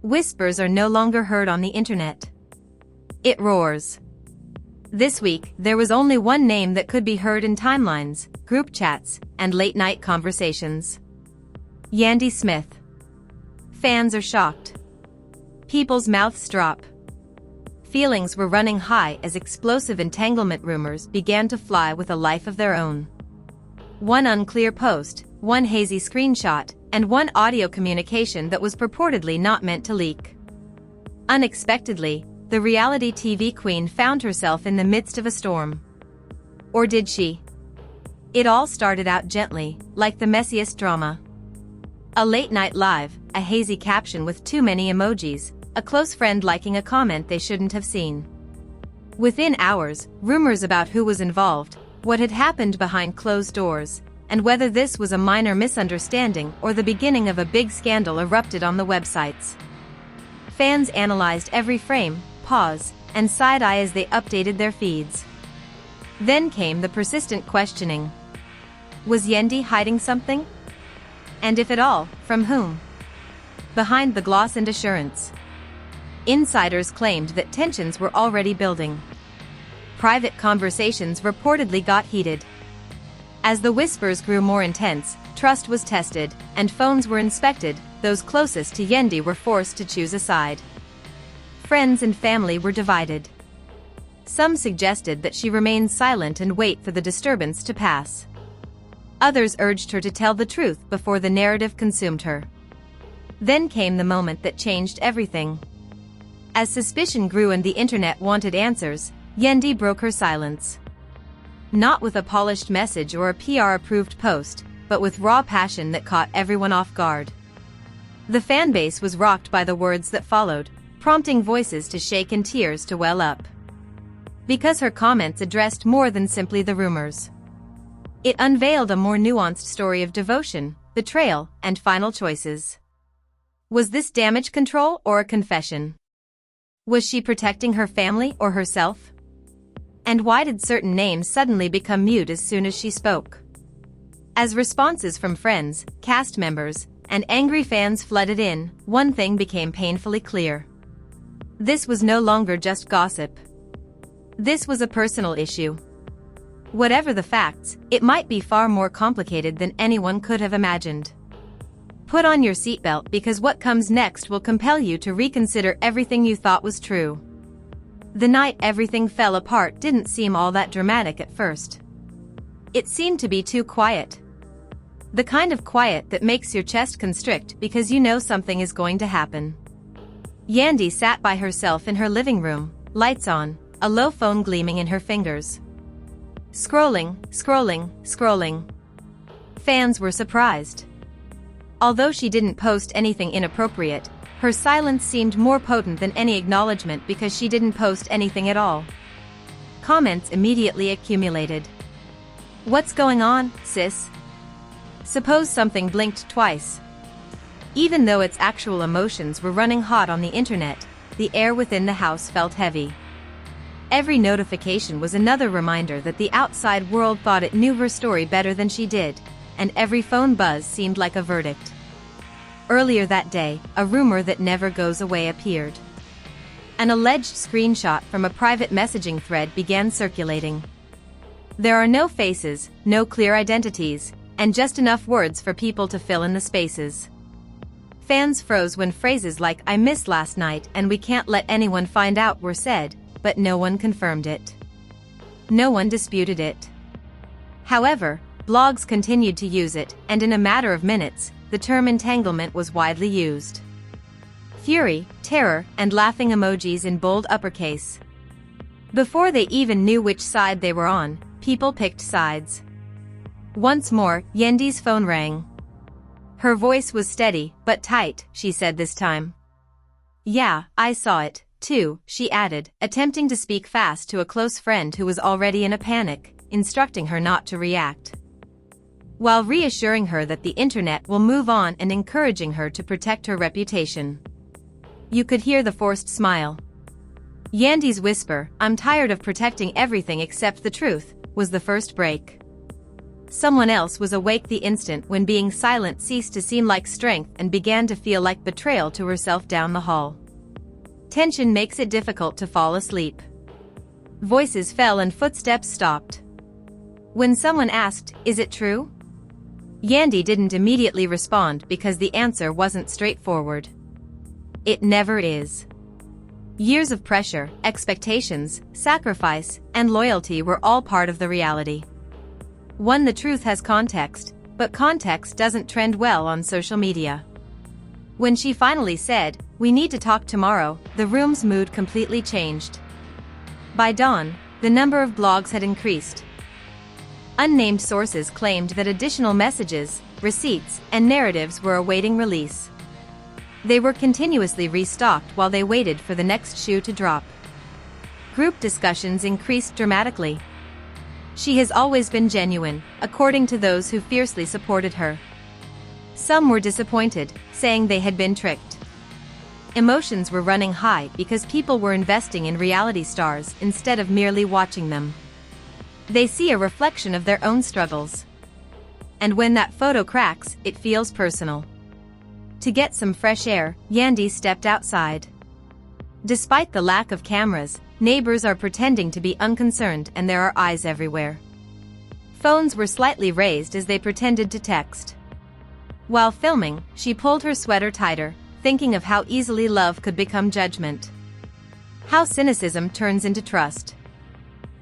Whispers are no longer heard on the internet. It roars. This week, there was only one name that could be heard in timelines, group chats, and late-night conversations. Yandy Smith. Fans are shocked. People's mouths drop. Feelings were running high as explosive entanglement rumors began to fly with a life of their own. One unclear post, one hazy screenshot, and one audio communication that was purportedly not meant to leak. Unexpectedly, the reality TV queen found herself in the midst of a storm. Or did she? It all started out gently, like the messiest drama. A late night live, a hazy caption with too many emojis, a close friend liking a comment they shouldn't have seen. Within hours, rumors about who was involved, what had happened behind closed doors, and whether this was a minor misunderstanding or the beginning of a big scandal erupted on the websites. Fans analyzed every frame, pause, and side-eye as they updated their feeds. Then came the persistent questioning. Was Yandy hiding something? And if at all, from whom? Behind the gloss and assurance, insiders claimed that tensions were already building. Private conversations reportedly got heated. As the whispers grew more intense, trust was tested, and phones were inspected. Those closest to Yandy were forced to choose a side. Friends and family were divided. Some suggested that she remain silent and wait for the disturbance to pass. Others urged her to tell the truth before the narrative consumed her. Then came the moment that changed everything. As suspicion grew and the internet wanted answers, Yandy broke her silence. Not with a polished message or a PR-approved post, but with raw passion that caught everyone off guard. The fanbase was rocked by the words that followed, prompting voices to shake and tears to well up. Because her comments addressed more than simply the rumors. It unveiled a more nuanced story of devotion, betrayal, and final choices. Was this damage control or a confession? Was she protecting her family or herself? And why did certain names suddenly become mute as soon as she spoke? As responses from friends, cast members, and angry fans flooded in, one thing became painfully clear. This was no longer just gossip. This was a personal issue. Whatever the facts, it might be far more complicated than anyone could have imagined. Put on your seatbelt because what comes next will compel you to reconsider everything you thought was true. The night everything fell apart didn't seem all that dramatic at first. It seemed to be too quiet. The kind of quiet that makes your chest constrict because you know something is going to happen. Yandy sat by herself in her living room, lights on, a low phone gleaming in her fingers. Scrolling, scrolling, scrolling. Fans were surprised. Although she didn't post anything inappropriate, her silence seemed more potent than any acknowledgement because she didn't post anything at all. Comments immediately accumulated. What's going on, sis? Suppose something blinked twice. Even though its actual emotions were running hot on the internet, the air within the house felt heavy. Every notification was another reminder that the outside world thought it knew her story better than she did, and every phone buzz seemed like a verdict. Earlier that day, a rumor that never goes away appeared. An alleged screenshot from a private messaging thread began circulating. There are no faces, no clear identities, and just enough words for people to fill in the spaces. Fans froze when phrases like "I missed last night" and "we can't let anyone find out" were said, but no one confirmed it. No one disputed it. However, blogs continued to use it, and in a matter of minutes, the term entanglement was widely used. Fury, terror, and laughing emojis in bold uppercase. Before they even knew which side they were on, people picked sides. Once more, Yandy's phone rang. Her voice was steady, but tight, she said this time. Yeah, I saw it, too, she added, attempting to speak fast to a close friend who was already in a panic, instructing her not to react. While reassuring her that the internet will move on and encouraging her to protect her reputation. You could hear the forced smile. Yandy's whisper, "I'm tired of protecting everything except the truth," was the first break. Someone else was awake the instant when being silent ceased to seem like strength and began to feel like betrayal to herself down the hall. Tension makes it difficult to fall asleep. Voices fell and footsteps stopped. When someone asked, "Is it true?" Yandy didn't immediately respond because the answer wasn't straightforward. It never is. Years of pressure, expectations, sacrifice, and loyalty were all part of the reality. The truth has context, but context doesn't trend well on social media. When she finally said, "We need to talk tomorrow," the room's mood completely changed. By dawn, the number of blogs had increased. Unnamed sources claimed that additional messages, receipts, and narratives were awaiting release. They were continuously restocked while they waited for the next shoe to drop. Group discussions increased dramatically. She has always been genuine, according to those who fiercely supported her. Some were disappointed, saying they had been tricked. Emotions were running high because people were investing in reality stars instead of merely watching them. They see a reflection of their own struggles. And when that photo cracks, it feels personal. To get some fresh air, Yandy stepped outside. Despite the lack of cameras, neighbors are pretending to be unconcerned and there are eyes everywhere. Phones were slightly raised as they pretended to text. While filming, she pulled her sweater tighter, thinking of how easily love could become judgment. How cynicism turns into trust.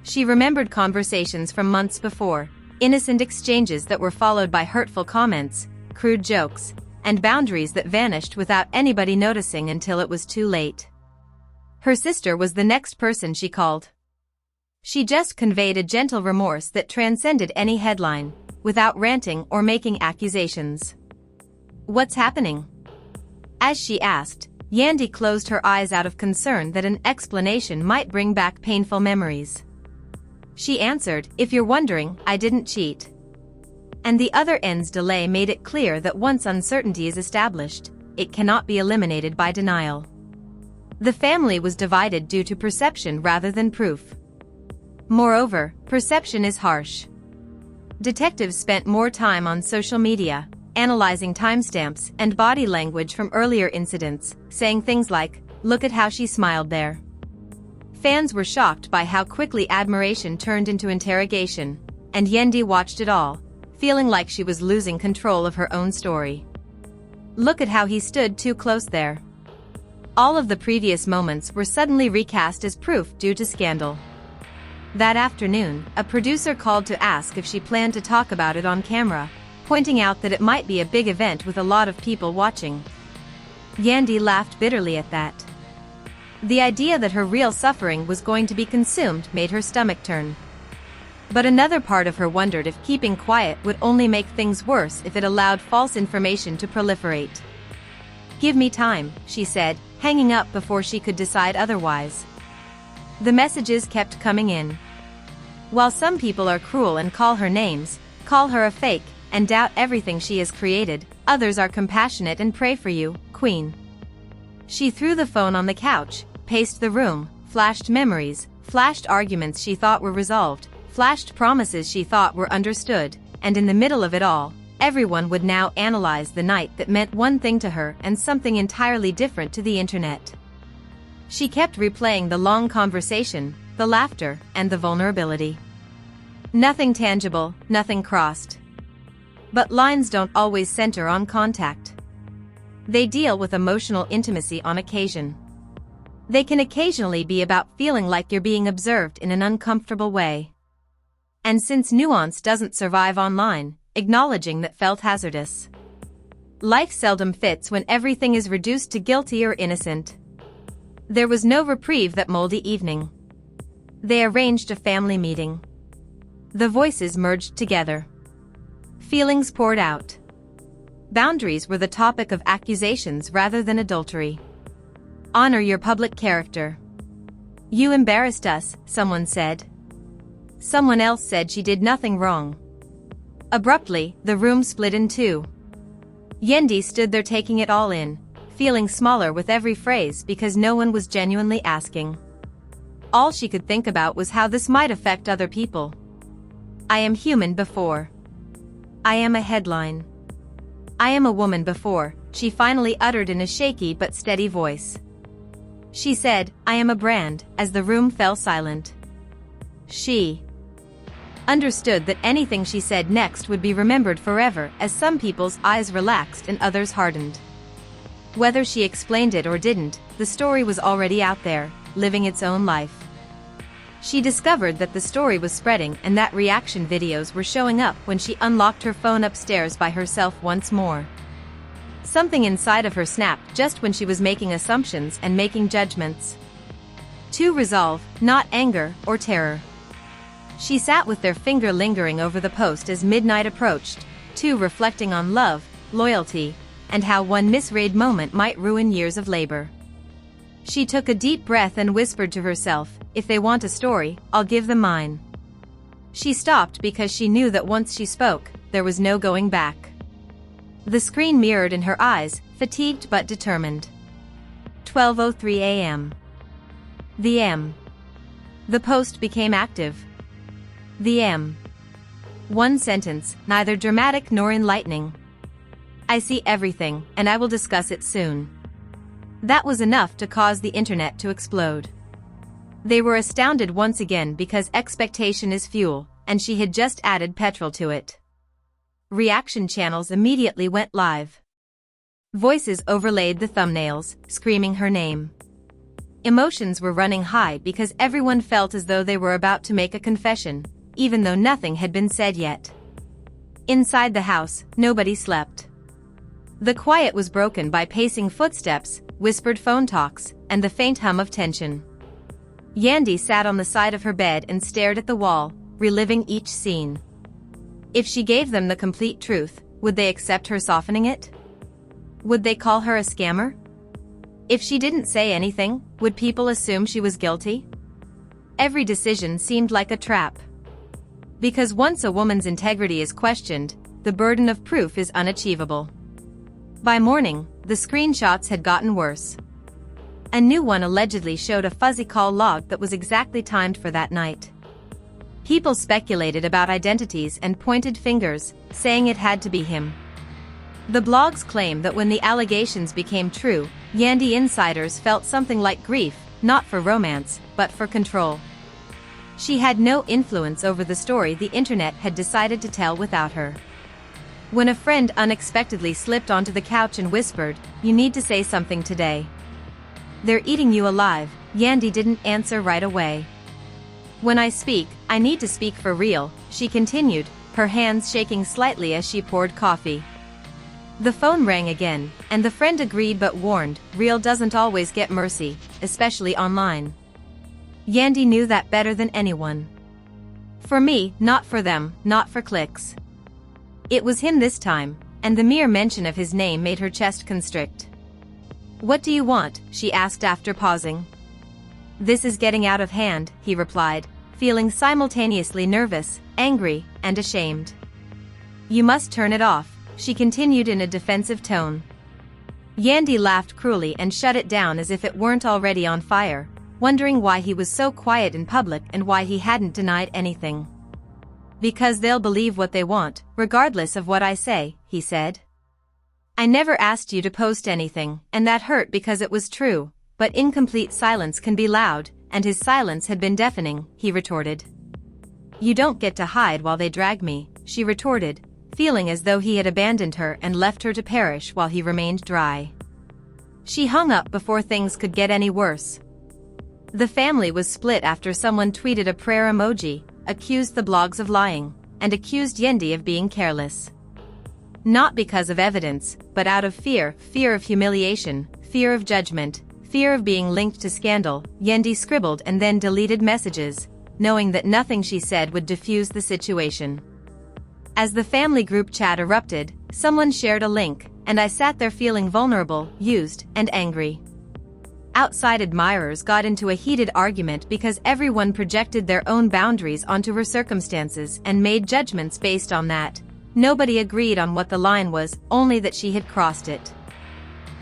She remembered conversations from months before, innocent exchanges that were followed by hurtful comments, crude jokes, and boundaries that vanished without anybody noticing until it was too late. Her sister was the next person she called. She just conveyed a gentle remorse that transcended any headline, without ranting or making accusations. "What's happening?" As she asked, Yandy closed her eyes out of concern that an explanation might bring back painful memories. She answered, "If you're wondering, I didn't cheat." And the other end's delay made it clear that once uncertainty is established, it cannot be eliminated by denial. The family was divided due to perception rather than proof. Moreover, perception is harsh. Detectives spent more time on social media, analyzing timestamps and body language from earlier incidents, saying things like, "Look at how she smiled there." Fans were shocked by how quickly admiration turned into interrogation, and Yandy watched it all, feeling like she was losing control of her own story. "Look at how he stood too close there." All of the previous moments were suddenly recast as proof due to scandal. That afternoon, a producer called to ask if she planned to talk about it on camera, pointing out that it might be a big event with a lot of people watching. Yandy laughed bitterly at that. The idea that her real suffering was going to be consumed made her stomach turn. But another part of her wondered if keeping quiet would only make things worse if it allowed false information to proliferate. "Give me time," she said, hanging up before she could decide otherwise. The messages kept coming in. While some people are cruel and call her names, call her a fake, and doubt everything she has created, others are compassionate and pray for you, Queen. She threw the phone on the couch, paced the room, flashed memories, flashed arguments she thought were resolved, flashed promises she thought were understood, and in the middle of it all, everyone would now analyze the night that meant one thing to her and something entirely different to the internet. She kept replaying the long conversation, the laughter, and the vulnerability. Nothing tangible, nothing crossed. But lines don't always center on contact. They deal with emotional intimacy on occasion. They can occasionally be about feeling like you're being observed in an uncomfortable way. And since nuance doesn't survive online, acknowledging that felt hazardous. Life seldom fits when everything is reduced to guilty or innocent. There was no reprieve that moldy evening. They arranged a family meeting. The voices merged together. Feelings poured out. Boundaries were the topic of accusations rather than adultery. "Honor your public character." "You embarrassed us," someone said. Someone else said she did nothing wrong. Abruptly, the room split in two. Yandy stood there taking it all in, feeling smaller with every phrase because no one was genuinely asking. All she could think about was how this might affect other people. "I am human before. I am a headline. I am a woman before, she finally uttered in a shaky but steady voice. She said, I am a brand, as the room fell silent. She understood that anything she said next would be remembered forever, as some people's eyes relaxed and others hardened. Whether she explained it or didn't, the story was already out there, living its own life. She discovered that the story was spreading and that reaction videos were showing up when she unlocked her phone upstairs by herself once more. Something inside of her snapped just when she was making assumptions and making judgments. To resolve, not anger or terror. She sat with their finger lingering over the post as midnight approached, too, reflecting on love, loyalty, and how one misread moment might ruin years of labor. She took a deep breath and whispered to herself, if they want a story, I'll give them mine. She stopped because she knew that once she spoke, there was no going back. The screen mirrored in her eyes, fatigued but determined. 12:03 a.m. The M. The post became active. The M. One sentence, neither dramatic nor enlightening. I see everything, and I will discuss it soon. That was enough to cause the internet to explode. They were astounded once again because expectation is fuel, and she had just added petrol to it. Reaction channels immediately went live. Voices overlaid the thumbnails, screaming her name. Emotions were running high because everyone felt as though they were about to make a confession, even though nothing had been said yet. Inside the house, nobody slept. The quiet was broken by pacing footsteps, whispered phone talks, and the faint hum of tension. Yandy sat on the side of her bed and stared at the wall, reliving each scene. If she gave them the complete truth, would they accept her softening it? Would they call her a scammer? If she didn't say anything, would people assume she was guilty? Every decision seemed like a trap. Because once a woman's integrity is questioned, the burden of proof is unachievable. By morning, the screenshots had gotten worse. A new one allegedly showed a fuzzy call log that was exactly timed for that night. People speculated about identities and pointed fingers, saying it had to be him. The blogs claim that when the allegations became true, Yandy insiders felt something like grief, not for romance, but for control. She had no influence over the story the internet had decided to tell without her. When a friend unexpectedly slipped onto the couch and whispered, "You need to say something today. They're eating you alive," Yandy didn't answer right away. "When I speak, I need to speak for real," she continued, her hands shaking slightly as she poured coffee. The phone rang again, and the friend agreed but warned, real doesn't always get mercy, especially online. Yandy knew that better than anyone. For me, not for them, not for clicks. It was him this time, and the mere mention of his name made her chest constrict. "What do you want?" she asked after pausing. "This is getting out of hand," he replied, feeling simultaneously nervous, angry, and ashamed. "You must turn it off," she continued in a defensive tone. Yandy laughed cruelly and shut it down as if it weren't already on fire, wondering why he was so quiet in public and why he hadn't denied anything. "Because they'll believe what they want, regardless of what I say," he said. "I never asked you to post anything, and that hurt because it was true, but incomplete silence can be loud, and his silence had been deafening," he retorted. "You don't get to hide while they drag me," she retorted, feeling as though he had abandoned her and left her to perish while he remained dry. She hung up before things could get any worse. The family was split after someone tweeted a prayer emoji, accused the blogs of lying, and accused Yandy of being careless. Not because of evidence, but out of fear of humiliation, fear of judgment, fear of being linked to scandal, Yandy scribbled and then deleted messages, knowing that nothing she said would diffuse the situation. As the family group chat erupted, someone shared a link, and I sat there feeling vulnerable, used, and angry. Outside admirers got into a heated argument because everyone projected their own boundaries onto her circumstances and made judgments based on that. Nobody agreed on what the line was, only that she had crossed it.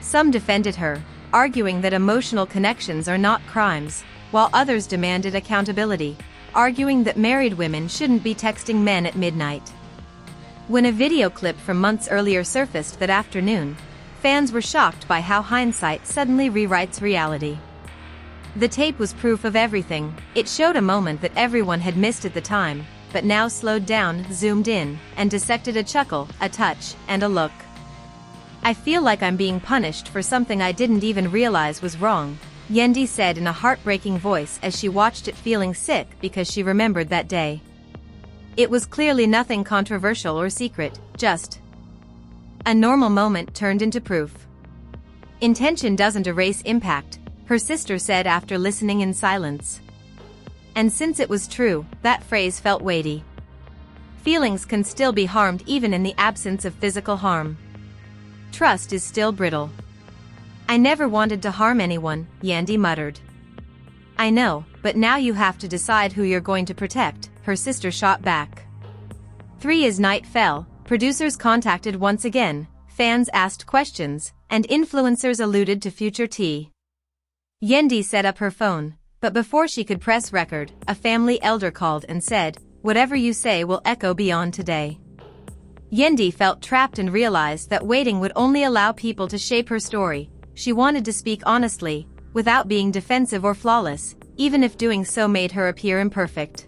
Some defended her, arguing that emotional connections are not crimes, while others demanded accountability, arguing that married women shouldn't be texting men at midnight. When a video clip from months earlier surfaced that afternoon, fans were shocked by how hindsight suddenly rewrites reality. The tape was proof of everything. It showed a moment that everyone had missed at the time, but now slowed down, zoomed in, and dissected a chuckle, a touch, and a look. "I feel like I'm being punished for something I didn't even realize was wrong," Yandy said in a heartbreaking voice as she watched it, feeling sick because she remembered that day. It was clearly nothing controversial or secret, just a normal moment turned into proof. "Intention doesn't erase impact," her sister said after listening in silence. And since it was true, that phrase felt weighty. Feelings can still be harmed even in the absence of physical harm. Trust is still brittle. "I never wanted to harm anyone," Yandy muttered. "I know, but now you have to decide who you're going to protect," her sister shot back. As night fell, producers contacted once again, fans asked questions, and influencers alluded to future tea. Yandy set up her phone, but before she could press record, a family elder called and said, "Whatever you say will echo beyond today." Yandy felt trapped and realized that waiting would only allow people to shape her story. She wanted to speak honestly, without being defensive or flawless, even if doing so made her appear imperfect.